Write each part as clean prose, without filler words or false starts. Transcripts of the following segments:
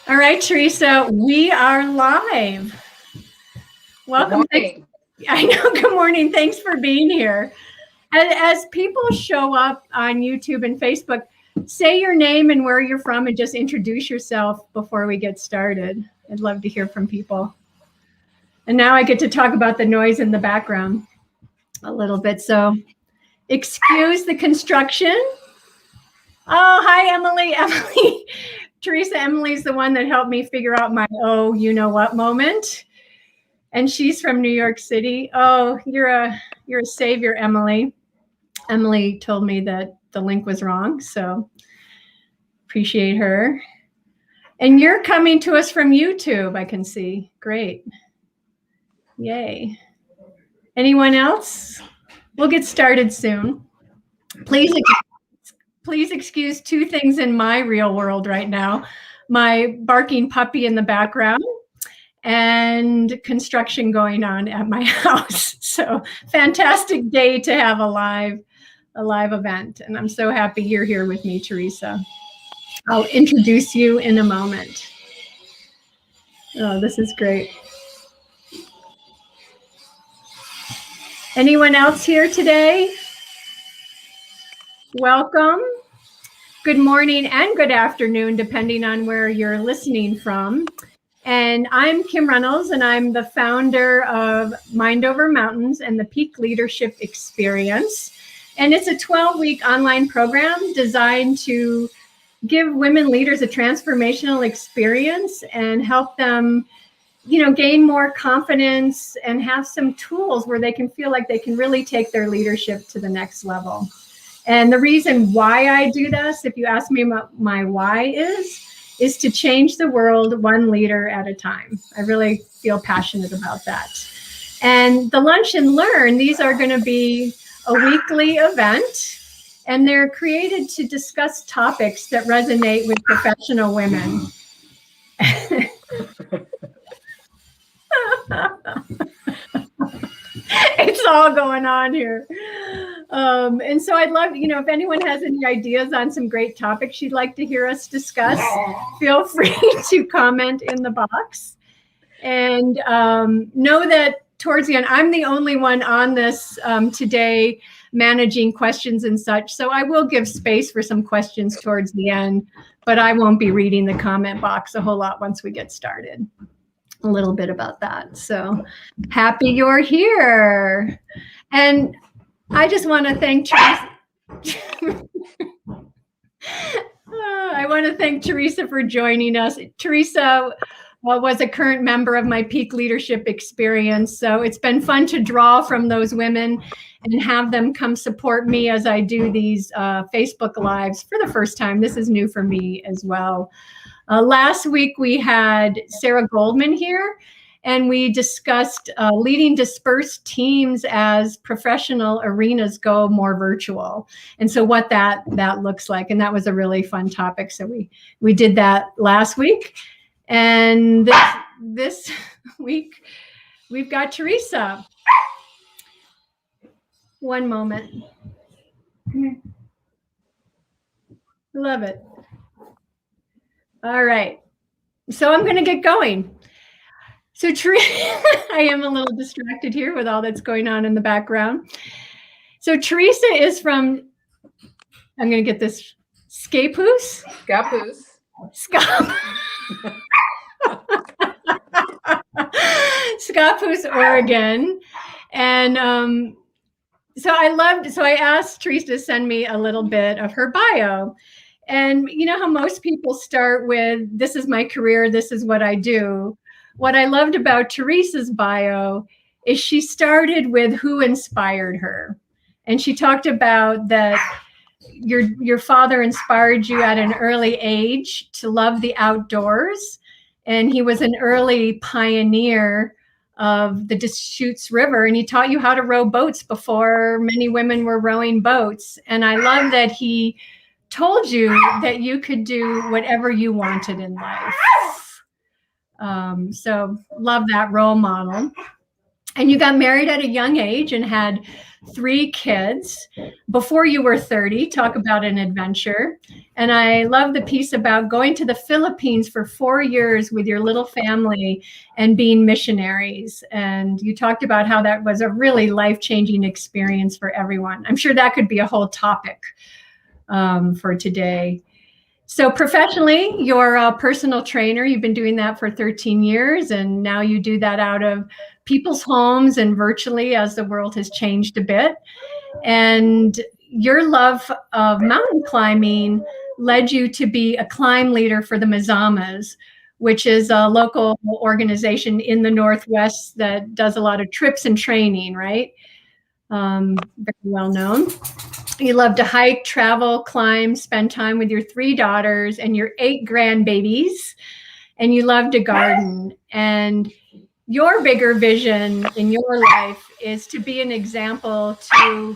All right, Teresa, we are live. Good Welcome. morning. I know. Good morning. Thanks for being here. As people show up on YouTube and Facebook, say your name and where you're from and just introduce yourself before we get started. I'd love to hear from people. And now I get to talk about the noise in the background a little bit. So excuse the construction. Oh, hi, Emily. Emily. Teresa, Emily's the one that helped me figure out my you know what moment. And she's from New York City. Oh, you're a savior, Emily. Emily told me that the link was wrong, so appreciate her. And you're coming to us from YouTube, I can see. Great. Yay. Anyone else? We'll get started soon. Please excuse two things in my real world right now. My barking puppy in the background and construction going on at my house. So fantastic day to have a live event. And I'm so happy you're here with me, Teresa. I'll introduce you in a moment. Oh, this is great. Anyone else here today? Welcome. Good morning and good afternoon, depending on where you're listening from. And I'm Kim Reynolds, and I'm the founder of Mind Over Mountains and the Peak Leadership Experience. And it's a 12-week online program designed to give women leaders a transformational experience and help them, gain more confidence and have some tools where they can feel like they can really take their leadership to the next level. And the reason why I do this, if you ask me what my why is to change the world one leader at a time. I really feel passionate about that. And the Lunch and Learn, these are going to be a weekly event, and they're created to discuss topics that resonate with professional women. It's all going on here. And so I'd love, if anyone has any ideas on some great topics you'd like to hear us discuss, feel free to comment in the box. And know that towards the end, I'm the only one on this today managing questions and such. So I will give space for some questions towards the end, but I won't be reading the comment box a whole lot once we get started. A little bit about that. So happy you're here. And I just want to thank Teresa. I want to thank Teresa for joining us. Teresa was a current member of my Peak Leadership Experience. So it's been fun to draw from those women and have them come support me as I do these Facebook Lives for the first time. This is new for me as well. Last week, we had Sarah Goldman here, and we discussed leading dispersed teams as professional arenas go more virtual. And so what that looks like. And that was a really fun topic. So we did that last week. And this week, we've got Teresa. One moment. Love it. All right. So I'm going to get going. So I am a little distracted here with all that's going on in the background. So Teresa is from, I'm going to get this, Scappoose? Scappoose, Oregon. And so I asked Teresa to send me a little bit of her bio. And you know how most people start with, this is my career, this is what I do. What I loved about Teresa's bio is she started with who inspired her. And she talked about that your father inspired you at an early age to love the outdoors. And he was an early pioneer of the Deschutes River, and he taught you how to row boats before many women were rowing boats. And I love that he told you that you could do whatever you wanted in life. So love that role model. And you got married at a young age and had 3 kids before you were 30. Talk about an adventure. And I love the piece about going to the Philippines for 4 years with your little family and being missionaries. And you talked about how that was a really life-changing experience for everyone. I'm sure that could be a whole topic for today. So professionally, you're a personal trainer. You've been doing that for 13 years, and now you do that out of people's homes and virtually as the world has changed a bit. And your love of mountain climbing led you to be a climb leader for the Mazamas, which is a local organization in the Northwest that does a lot of trips and training, right? Very well known. You love to hike, travel, climb, spend time with your 3 daughters and your 8 grandbabies, and you love to garden. And your bigger vision in your life is to be an example to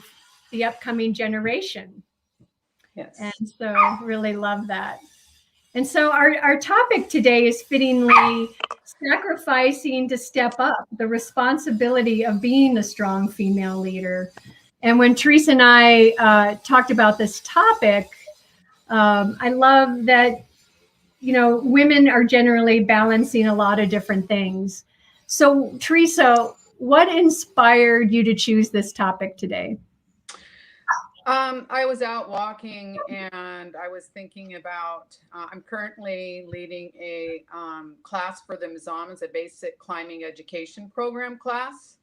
the upcoming generation. Yes. And so really love that. And so our topic today is fittingly sacrificing to step up, the responsibility of being a strong female leader. And when Teresa and I talked about this topic, I love that, women are generally balancing a lot of different things. So, Teresa, what inspired you to choose this topic today? I was out walking and I was thinking about, I'm currently leading a class for the Mazamas, a basic climbing education program class.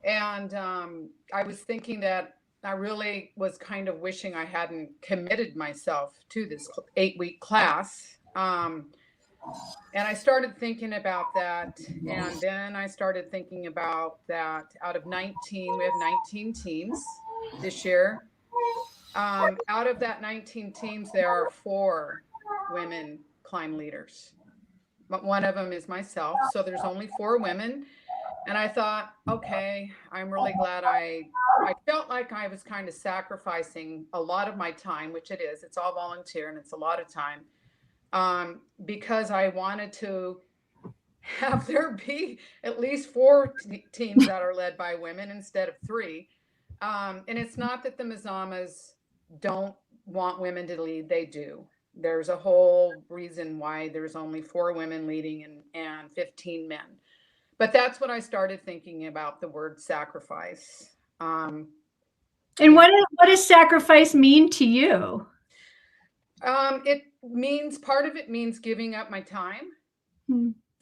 And I was thinking that I really was kind of wishing I hadn't committed myself to this 8-week class. And I started thinking about that. And then I started thinking about that out of 19, we have 19 teams this year. Out of that 19 teams, there are 4 women climb leaders. But one of them is myself. So there's only 4 women. And I thought, okay, I'm really glad I felt like I was kind of sacrificing a lot of my time, which it is. It's all volunteer and it's a lot of time, because I wanted to have there be at least 4 teams that are led by women instead of 3. And it's not that the Mazamas don't want women to lead. They do. There's a whole reason why there's only 4 women leading and 15 men. But that's what I started thinking about the word sacrifice. And what does sacrifice mean to you? It means, part of it means giving up my time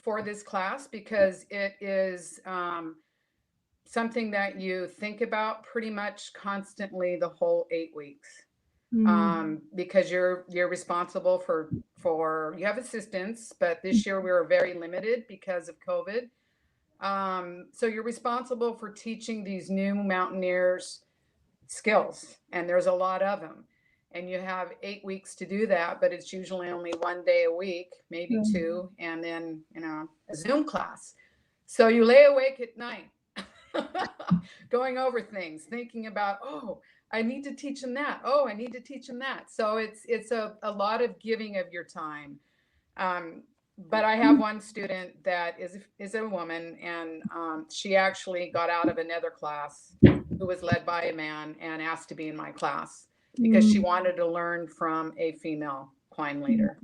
for this class, because it is something that you think about pretty much constantly the whole 8 weeks. Because you're responsible for you have assistants, but this year we were very limited because of COVID. So you're responsible for teaching these new mountaineers skills, and there's a lot of them. And you have 8 weeks to do that, but it's usually only 1 day a week, maybe 2, and then, a Zoom class. So you lay awake at night going over things, thinking about, oh, I need to teach them that. Oh, I need to teach them that. So it's a lot of giving of your time. But I have one student that is a woman, and she actually got out of another class who was led by a man and asked to be in my class because she wanted to learn from a female climb leader.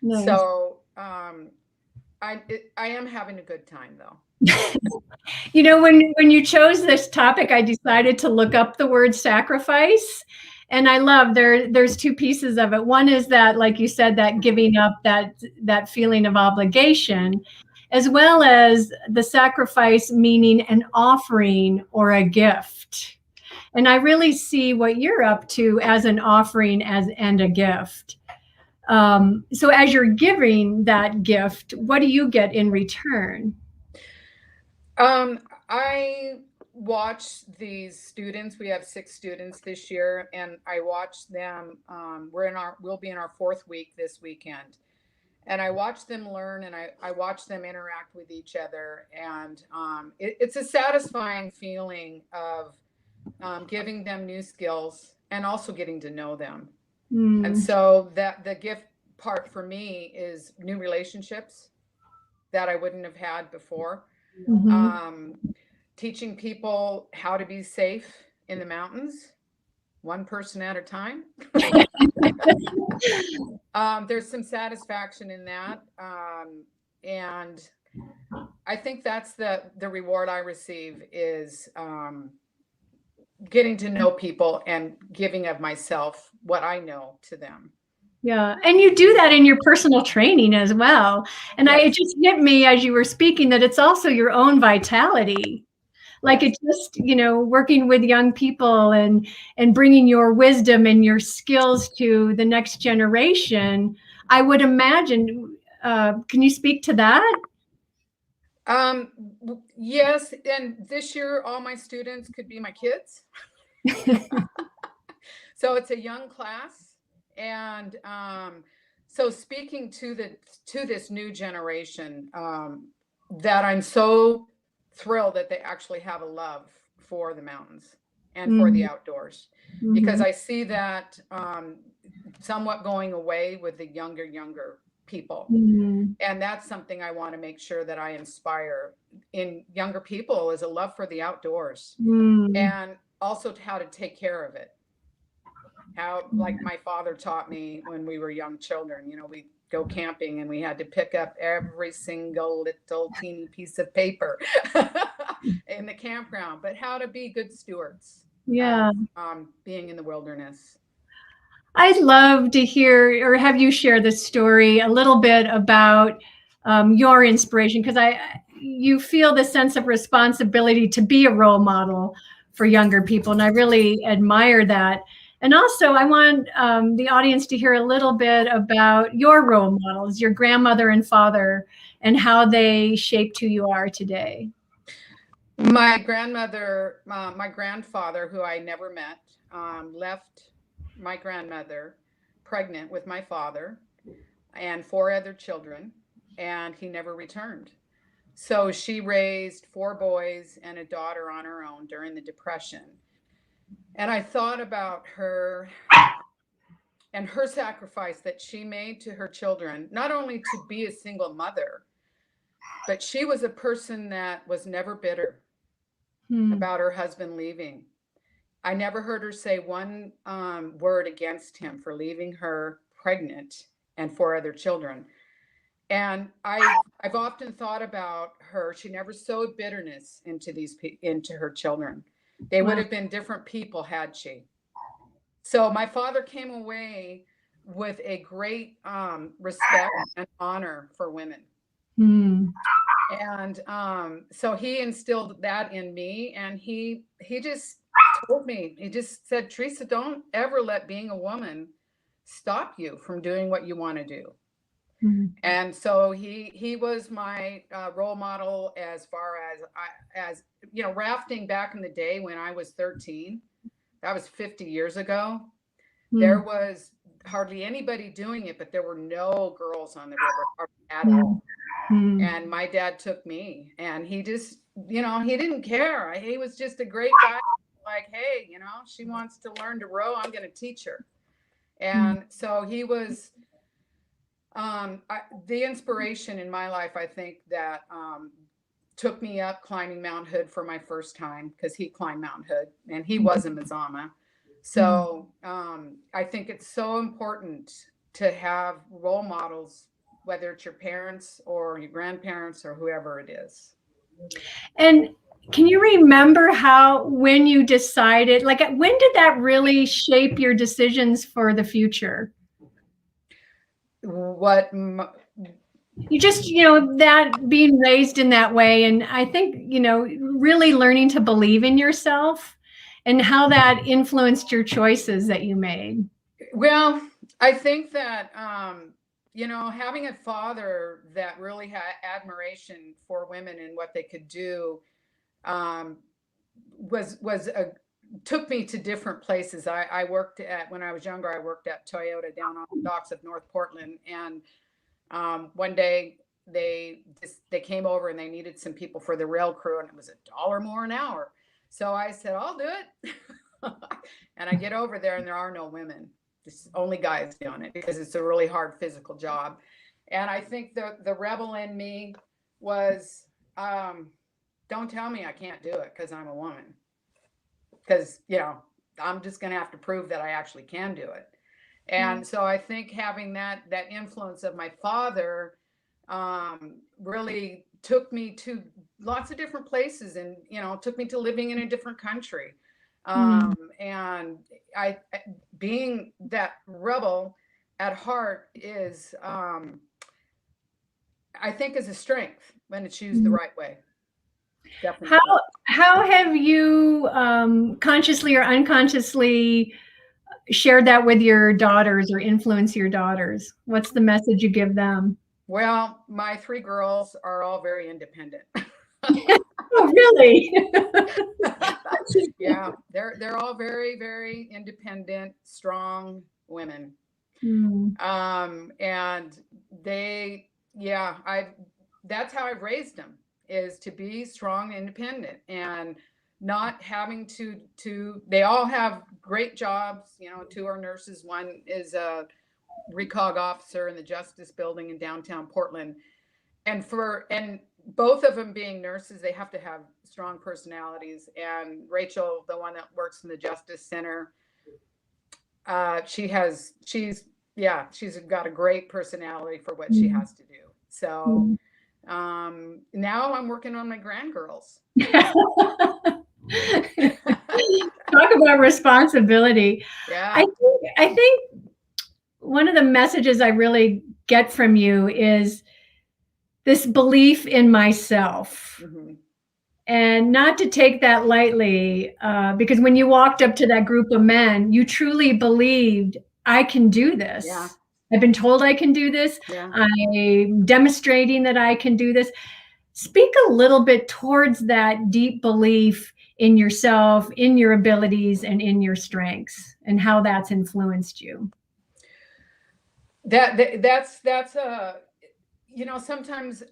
Nice. So I am having a good time, though. When you chose this topic, I decided to look up the word sacrifice. And I love there's 2 pieces of it. One is that, like you said, that giving up, that feeling of obligation, as well as the sacrifice meaning an offering or a gift. And I really see what you're up to as an offering and a gift. So as you're giving that gift, what do you get in return? I watch these students. We have 6 students this year, and I watch them. We'll be in our 4th week this weekend, and I watch them learn, and I watch them interact with each other, and it's a satisfying feeling of giving them new skills and also getting to know them. And so that the gift part for me is new relationships that I wouldn't have had before. teaching people how to be safe in the mountains, one person at a time. There's some satisfaction in that. And I think that's the reward I receive is getting to know people and giving of myself what I know to them. Yeah. And you do that in your personal training as well. And Yes. it just hit me as you were speaking that it's also your own vitality. Like Yes. it just, working with young people and bringing your wisdom and your skills to the next generation. I would imagine, can you speak to that? Yes. And this year, all my students could be my kids. So it's a young class. And so speaking to this new generation, that I'm so thrilled that they actually have a love for the mountains and for the outdoors, because I see that somewhat going away with the younger people. And that's something I want to make sure that I inspire in younger people, is a love for the outdoors and also how to take care of it. How, like my father taught me when we were young children, we go camping and we had to pick up every single little teeny piece of paper in the campground, but how to be good stewards. Yeah. Being in the wilderness. I'd love to hear or have you share this story a little bit about your inspiration, because you feel the sense of responsibility to be a role model for younger people, and I really admire that. And also, I want the audience to hear a little bit about your role models, your grandmother and father, and how they shaped who you are today. My grandmother, my grandfather, who I never met, left my grandmother pregnant with my father and 4 other children, and he never returned. So she raised 4 boys and a daughter on her own during the Depression. And I thought about her and her sacrifice that she made to her children, not only to be a single mother, but she was a person that was never bitter about her husband leaving. I never heard her say one word against him for leaving her pregnant and 4 other children. And I've often thought about her. She never sowed bitterness into her children. They would have been different people had she. So my father came away with a great respect and honor for women. And so he instilled that in me, and he just told me, he just said, Teresa, don't ever let being a woman stop you from doing what you want to do. And so he was my role model as far as rafting back in the day when I was 13. That was 50 years ago. There was hardly anybody doing it, but there were no girls on the river at all. And my dad took me, and he just, he didn't care. He was just a great guy. Like, hey, she wants to learn to row, I'm going to teach her. And so he was the inspiration in my life, I think, that took me up climbing Mount Hood for my first time, because he climbed Mount Hood and he was a Mazama. So I think it's so important to have role models, whether it's your parents or your grandparents or whoever it is. And can you remember when you decided, like, when did that really shape your decisions for the future? What? You just, that being raised in that way. And I think, really learning to believe in yourself and how that influenced your choices that you made. Well, I think that, having a father that really had admiration for women and what they could do, took me to different places. I worked when I was younger, I worked at Toyota down on the docks of North Portland. And one day they came over and they needed some people for the rail crew, and it was $1 more an hour. So I said, I'll do it. And I get over there and there are no women, just only guys doing it, because it's a really hard physical job. And I think the rebel in me was don't tell me I can't do it because I'm a woman. Because, I'm just going to have to prove that I actually can do it. And so I think having that influence of my father really took me to lots of different places, and took me to living in a different country. And I, being that rebel at heart, is I think is a strength when it's used the right way. Definitely. How have you consciously or unconsciously shared that with your daughters or influence your daughters? What's the message you give them? Well, my 3 girls are all very independent. Oh, really? Yeah, they're all very, very independent, strong women. And they, that's how I've raised them, is to be strong, independent, and not having to, they all have great jobs. 2 are nurses. One is a recog officer in the Justice Building in downtown Portland. And both of them being nurses, they have to have strong personalities. And Rachel, the one that works in the Justice Center, she's got a great personality for what she has to do. So now I'm working on my grandgirls. Talk about responsibility. Yeah. I think one of the messages I really get from you is this belief in myself. And not to take that lightly, because when you walked up to that group of men, you truly believed, I can do this. Yeah. I've been told I can do this. Yeah. I'm demonstrating that I can do this. Speak a little bit towards that deep belief in yourself, in your abilities, and in your strengths, and how that's influenced you. That's sometimes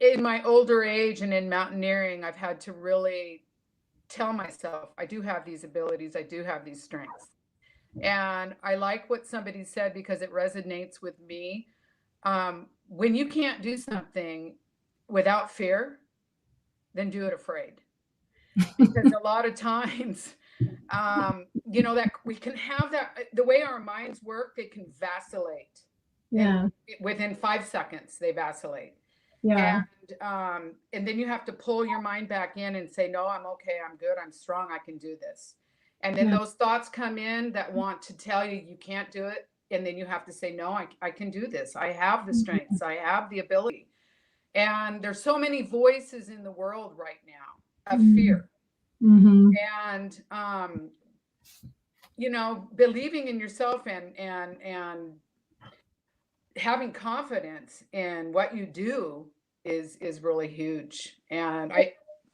in my older age and in mountaineering, I've had to really tell myself, I do have these abilities, I do have these strengths. And I like what somebody said, because it resonates with me. When you can't do something without fear, then do it afraid. Because a lot of times, that we can have that, the way our minds work, they can vacillate. Yeah. And within 5 seconds, they vacillate. Yeah. And then you have to pull your mind back in and say, no, I'm okay. I'm good. I'm strong. I can do this. And then those thoughts come in that want to tell you you can't do it. And then you have to say, no, I can do this. I have the strengths. I have the ability. And there's so many voices in the world right now of fear. And, believing in yourself and having confidence in what you do is really huge. And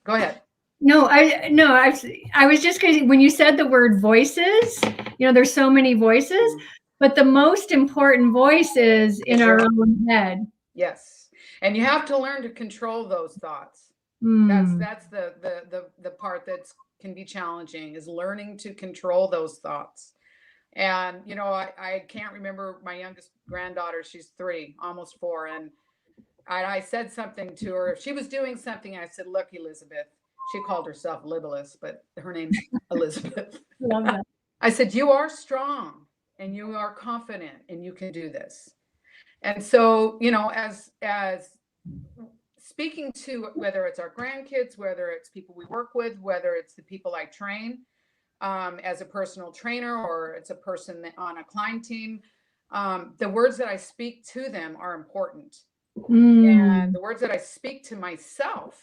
go ahead. No, I was just going to, when you said the word voices, there's so many voices, but the most important voice is in our own head. Yes. And you have to learn to control those thoughts. That's the part that can be challenging, is learning to control those thoughts. And, I can't remember my youngest granddaughter, she's 3, almost 4. And I said something to her. If she was doing something, I said, look, Elizabeth, she called herself Libelous, but her name's Elizabeth. Love that. I said, you are strong and you are confident and you can do this. And so, as speaking to, whether it's our grandkids, whether it's people we work with, whether it's the people I train, as a personal trainer, or it's a person on a client team, the words that I speak to them are important. And the words that I speak to myself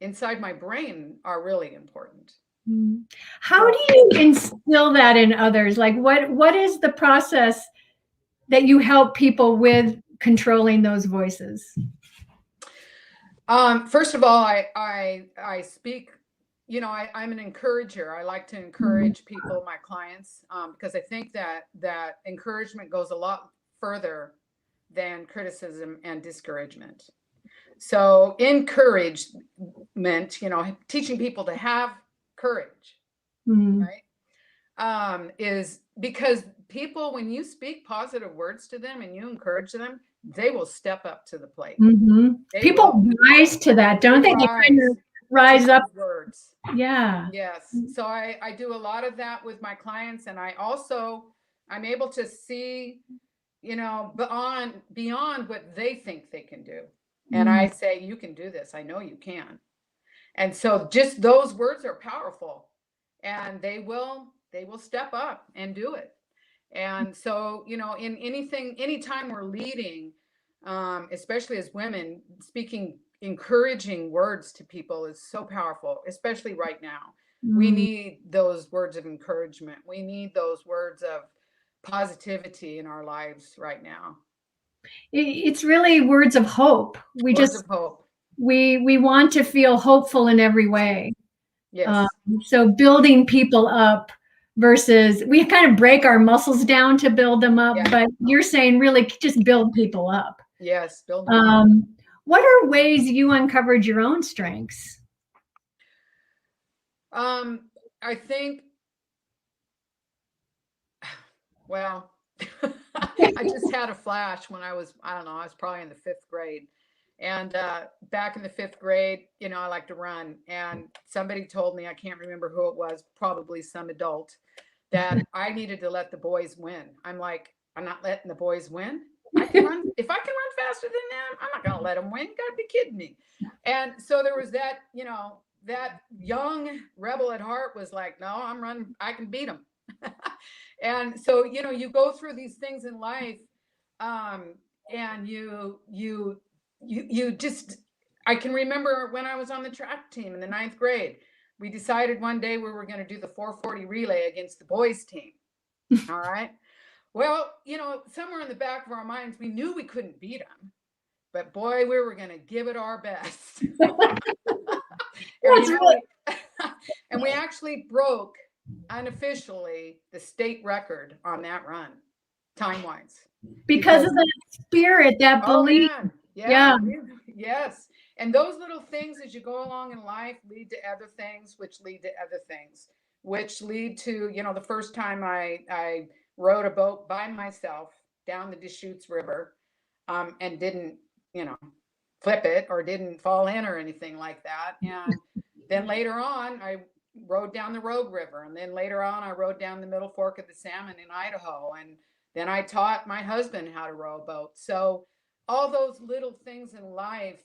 inside my brain are really important. How do you instill that in others? Like, what is the process that you help people with controlling those voices? First of all, I speak, I'm an encourager. I like to encourage people, my clients, because I think that encouragement goes a lot further than criticism and discouragement. So encouragement, teaching people to have courage, right? Is because people, when you speak positive words to them and you encourage them, they will step up to the plate. People rise to that, don't they? They kind of rise up. Words. Yeah. Yes. So I do a lot of that with my clients, and I'm able to see, beyond what they think they can do. And I say, you can do this. I know you can. And so just those words are powerful, and they will step up and do it. And so, in anytime we're leading, especially as women, speaking encouraging words to people is so powerful, especially right now. We need those words of encouragement. We need those words of positivity in our lives right now. It's really words of hope. Words of hope. We want to feel hopeful in every way. Yes. So building people up versus we kind of break our muscles down to build them up, but you're saying really just build people up. Yes, build them up. What are ways you uncovered your own strengths? I think, well, I just had a flash when I was probably in the 5th grade. And back in the 5th grade, I like to run. And somebody told me, I can't remember who it was, probably some adult, that I needed to let the boys win. I'm like, I'm not letting the boys win. I can run. If I can run faster than them, I'm not going to let them win. You got to be kidding me. And so there was that, that young rebel at heart was like, no, I'm running. I can beat them. And so, you go through these things in life, and you just, I can remember when I was on the track team in the 9th grade, we decided one day we were going to do the 440 relay against the boys team. All right. Well, somewhere in the back of our minds, we knew we couldn't beat them, but boy, we were going to give it our best. And we actually broke unofficially the state record on that run, time-wise. Because of that spirit, that belief. Oh, yeah. Yes. And those little things as you go along in life lead to other things, which lead to other things, which lead to, the first time I rowed a boat by myself down the Deschutes River, and didn't, flip it or didn't fall in or anything like that. And then later on, I rode down the Rogue River. And then later on, I rode down the Middle Fork of the Salmon in Idaho. And then I taught my husband how to row a boat. So all those little things in life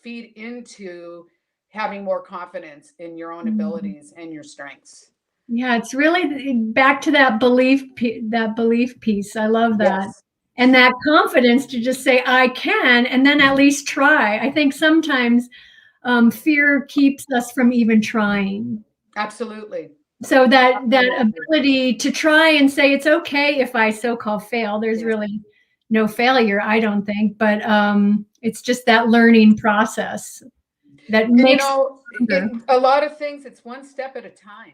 feed into having more confidence in your own abilities and your strengths. Yeah, it's really back to that belief piece. I love that. Yes. And that confidence to just say, I can, and then at least try. I think sometimes fear keeps us from even trying. Absolutely. So that ability to try and say, it's okay if I so-called fail. There's really no failure, I don't think, but it's just that learning process that makes a lot of things. It's one step at a time.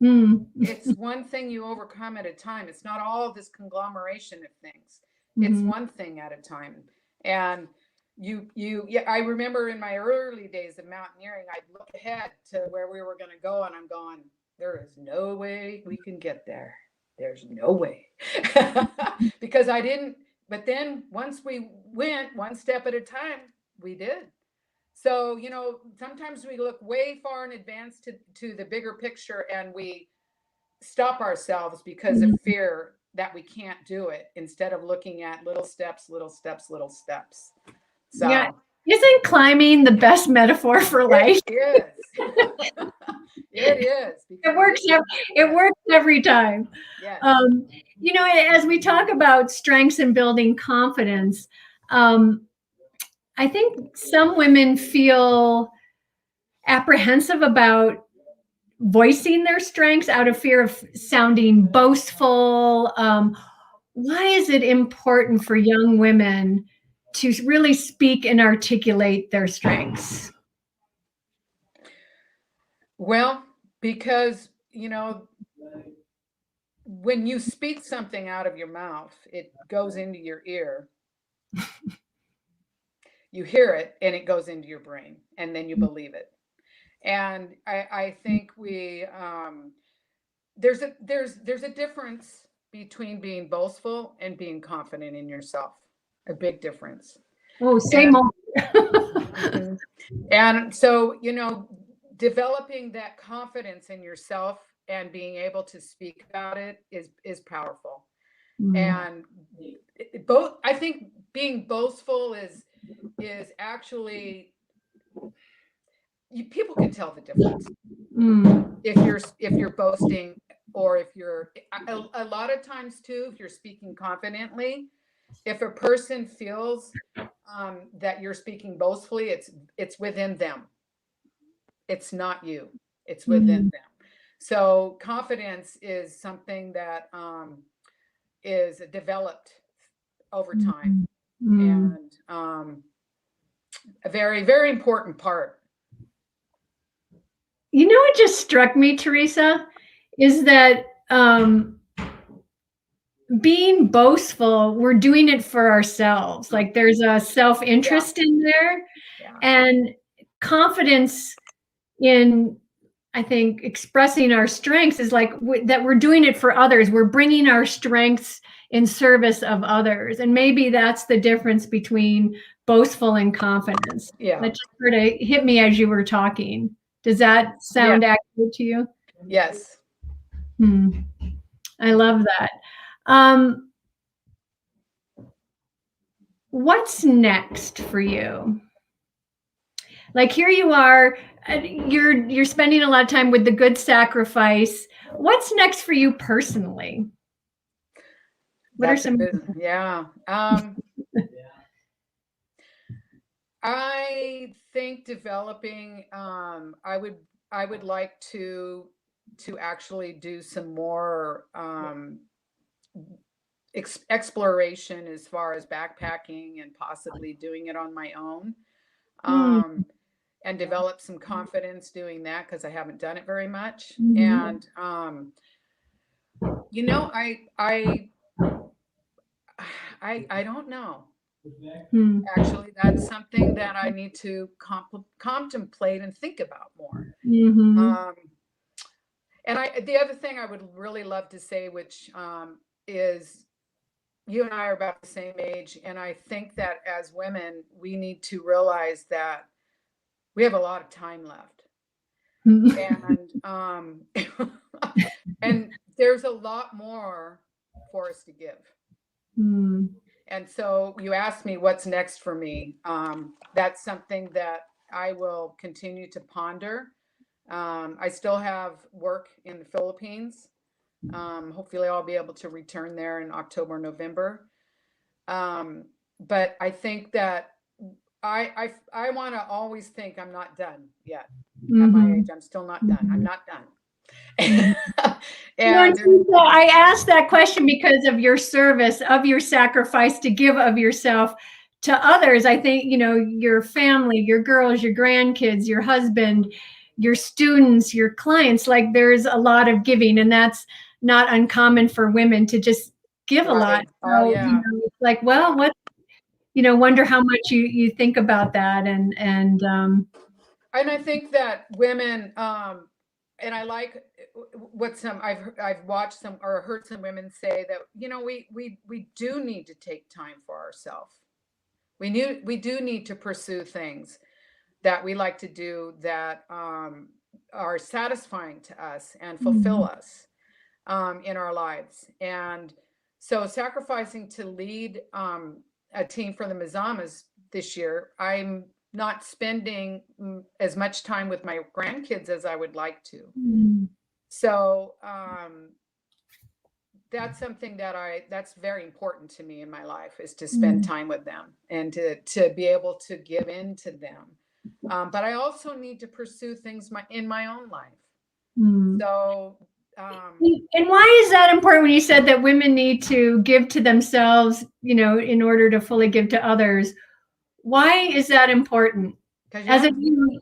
It's one thing you overcome at a time. It's not all this conglomeration of things. It's one thing at a time. And I remember in my early days of mountaineering, I'd look ahead to where we were going to go, and I'm going, there is no way we can get there. There's no way. Because I didn't, but then once we went one step at a time, we did. So, sometimes we look way far in advance to the bigger picture, and we stop ourselves because of fear that we can't do it, instead of looking at little steps, little steps, little steps. So, yeah. Isn't climbing the best metaphor for life? It is. It is. It works every time. Yes. As we talk about strengths and building confidence, I think some women feel apprehensive about voicing their strengths out of fear of sounding boastful. Why is it important for young women to really speak and articulate their strengths? Well, because, when you speak something out of your mouth, it goes into your ear. You hear it and it goes into your brain, and then you believe it. And I think there's a difference between being boastful and being confident in yourself. a big difference. Oh, same And, old. mhm. And so, developing that confidence in yourself and being able to speak about it is powerful. Mm, And both, I think being boastful is actually, people can tell the difference mm, if you're boasting, or if you're a lot of times too, if you're speaking confidently, if a person feels that you're speaking boastfully, it's within them. It's not you. It's within mm, them. So confidence is something that is developed over time, mm, mm. and a very, very important part. You know what just struck me, Teresa, is that being boastful, we're doing it for ourselves. Like there's a Yeah, self-interest in there, yeah, and confidence in, I think, expressing our strengths is like that we're doing it for others. We're bringing our strengths in service of others. And maybe that's the difference between boastful and confidence. yeah, That just sort of hit me as you were talking. Does that yeah, sound accurate to you? yes. Hmm. I love that. Um, what's next for you? Like here you are, you're spending a lot of time with the good sacrifice. What's next for you personally? What are That's a some? good, yeah. I think developing, I would like to actually do some more exploration as far as backpacking, and possibly doing it on my own, Hmm. um, and develop some confidence doing that, because I haven't done it very much. Mhm. And you know, I don't know. Hmm. Actually, that's something that I need to contemplate and think about more. Mhm. Um, and the other thing I would really love to say, which is, you and I are about the same age, and I think that as women, we need to realize that we have a lot of time left, and and there's a lot more for us to give. Hmm. And so you asked me what's next for me. That's something that I will continue to ponder. I still have work in the Philippines. Hopefully, I'll be able to return there in October, November. Um, but I think that I want to always think I'm not done yet. At my age, Mhm. I'm still not done. I'm Mhm. not done. No, And Teresa, I asked that question because of your service, of your sacrifice to give of yourself to others. I think, your family, your girls, your grandkids, your husband, your students, your clients, like there's a lot of giving, and that's not uncommon for women to just give a lot. right. Oh So, yeah. it's like, well, Yeah. what, wonder how much you think about that. And I think that women, and I like what I've watched some or heard some women say, that we do need to take time for ourselves. We do need to pursue things that we like to do, that are satisfying to us and fulfill Mhm. us in our lives. And so, sacrificing to lead a team for the Mazamas this year, I'm not spending as much time with my grandkids as I would like to. Mhm. So that's something that's very important to me in my life, is to spend Mhm. time with them, and to be able to give in to them. But I also need to pursue things in my own life. Mhm. So And why is that important when you said that women need to give to themselves, in order to fully give to others? Why is that important? because As a, you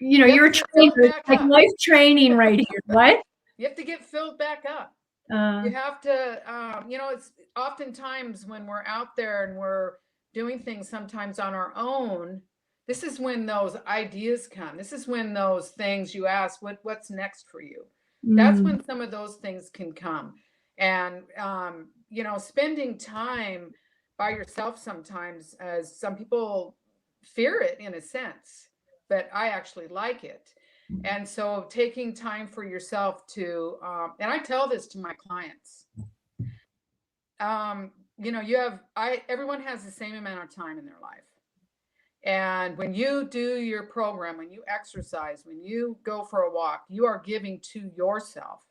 have you're to a get filled trainer, back like up. life training right here. What? You have to get filled back up. Uh, You have to, it's oftentimes when we're out there and we're doing things sometimes on our own, this is when those ideas come. This is when those things you ask, what's next for you? That's mm, when some of those things can come. And, spending time by yourself sometimes, as some people fear it in a sense, but I actually like it. And so taking time for yourself to, and I tell this to my clients, you know, everyone has the same amount of time in their life. And when you do your program, when you exercise, when you go for a walk, you are giving to yourself,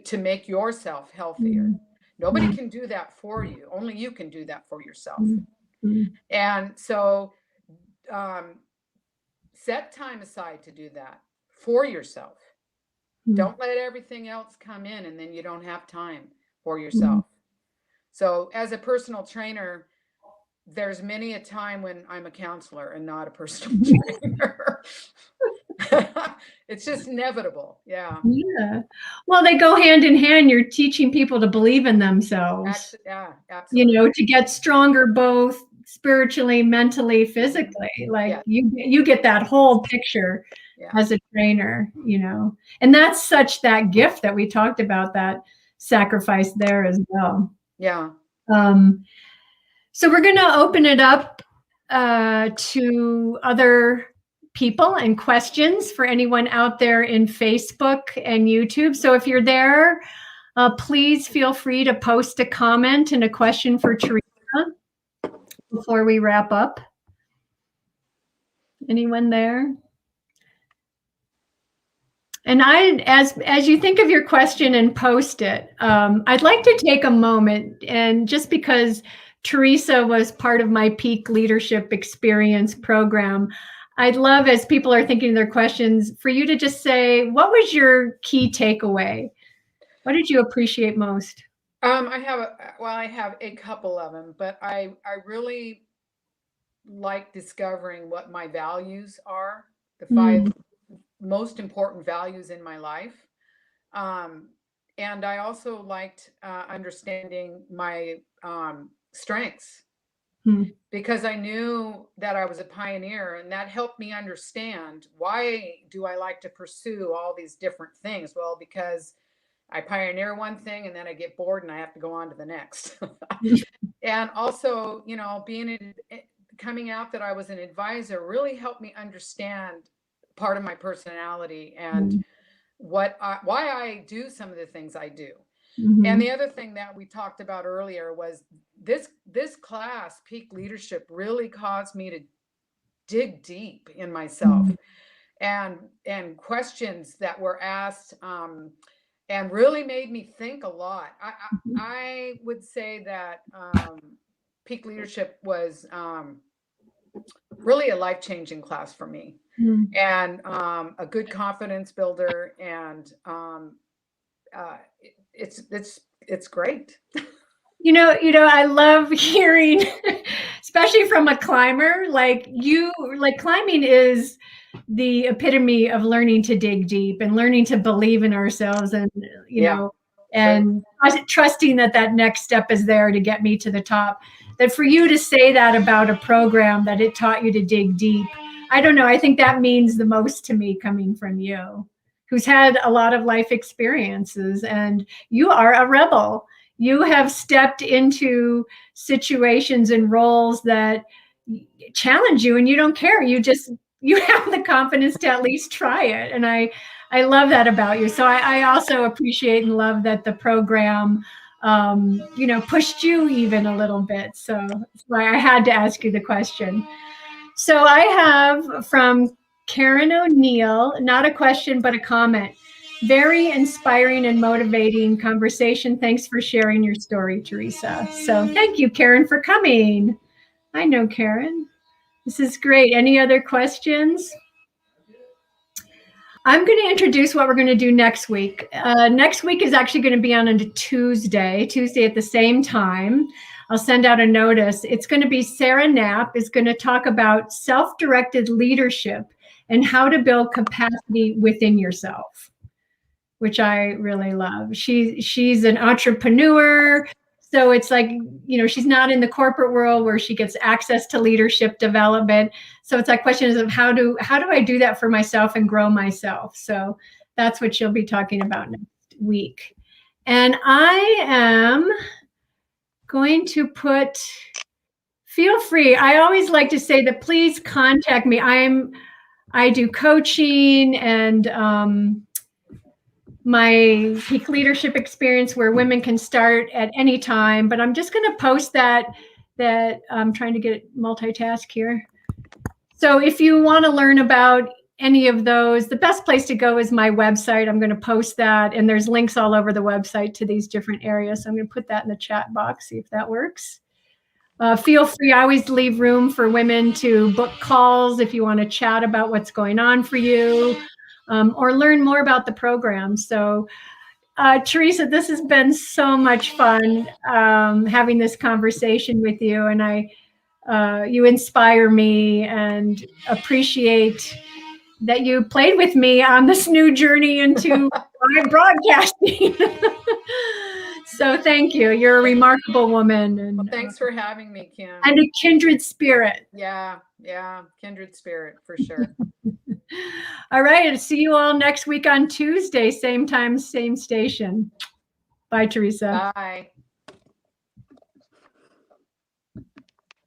to make yourself healthier. Nobody can do that for you. Only you can do that for yourself. And so set time aside to do that for yourself. Don't let everything else come in and then you don't have time for yourself. So as a personal trainer, there's many a time when I'm a counselor and not a personal trainer. It's just inevitable. Yeah. Yeah. Well, they go hand in hand. You're teaching people to believe in themselves. Yeah, absolutely. You know, to get stronger both spiritually, mentally, physically. Like you get that whole picture as a trainer, you know. And that's such that gift that we talked about, that sacrifice there as well. Yeah. So we're going to open it up to other people and questions for anyone out there in Facebook and YouTube. So if you're there, please feel free to post a comment and a question for Teresa before we wrap up. Anyone there? And as you think of your question and post it, I'd like to take a moment, and just because Teresa was part of my Peak Leadership Experience program, I'd love, as people are thinking of their questions, for you to just say, what was your key takeaway? What did you appreciate most? I have a couple of them, but I really like discovering what my values are, the 5 most important values in my life. And I also liked understanding my strengths, because I knew that I was a pioneer, and that helped me understand, why do I like to pursue all these different things? Well, because I pioneer one thing and then I get bored and I have to go on to the next. And also, you know, coming out that I was an advisor really helped me understand part of my personality and why I do some of the things I do. And the other thing that we talked about earlier was this class, Peak Leadership, really caused me to dig deep in myself, and questions that were asked, and really made me think a lot. I would say that Peak Leadership was really a life-changing class for me, and a good confidence builder, and it's great. You know, I love hearing, especially from a climber like you. Like, climbing is the epitome of learning to dig deep and learning to believe in ourselves, and you know, and trusting that next step is there to get me to the top. That for you to say that about a program, that it taught you to dig deep, I don't know, I think that means the most to me, coming from you, who's had a lot of life experiences, and you are a rebel. You have stepped into situations and roles that challenge you, and you don't care. You have the confidence to at least try it. And I love that about you. So I also appreciate and love that the program, you know, pushed you even a little bit. So that's why I had to ask you the question. So I have from Karen O'Neill, not a question, but a comment. Very inspiring and motivating conversation. Thanks for sharing your story, Teresa. So thank you, Karen, for coming. I know Karen. This is great. Any other questions? I'm going to introduce what we're going to do next week. Next week is actually going to be on a Tuesday at the same time. I'll send out a notice. It's going to be Sarah Knapp is going to talk about self-directed leadership and how to build capacity within yourself, which I really love. She's an entrepreneur. So it's like, you know, she's not in the corporate world where she gets access to leadership development. So it's like questions of how do I do that for myself and grow myself? So that's what she'll be talking about next week. And I am going to put, feel free. I always like to say that please contact me. I do coaching and my peak leadership experience where women can start at any time, but I'm just going to post that I'm trying to get multitask here. So if you want to learn about any of those, the best place to go is my website. I'm going to post that, and there's links all over the website to these different areas. So I'm going to put that in the chat box, see if that works. Feel free, I always leave room for women to book calls if you want to chat about what's going on for you, or learn more about the program. So Teresa, this has been so much fun having this conversation with you, and you inspire me and appreciate that you played with me on this new journey into broadcasting. So thank you. You're a remarkable woman. And well, thanks for having me, Kim. And a kindred spirit. Yeah, kindred spirit for sure. All right. I'll see you all next week on Tuesday, same time, same station. Bye, Teresa. Bye.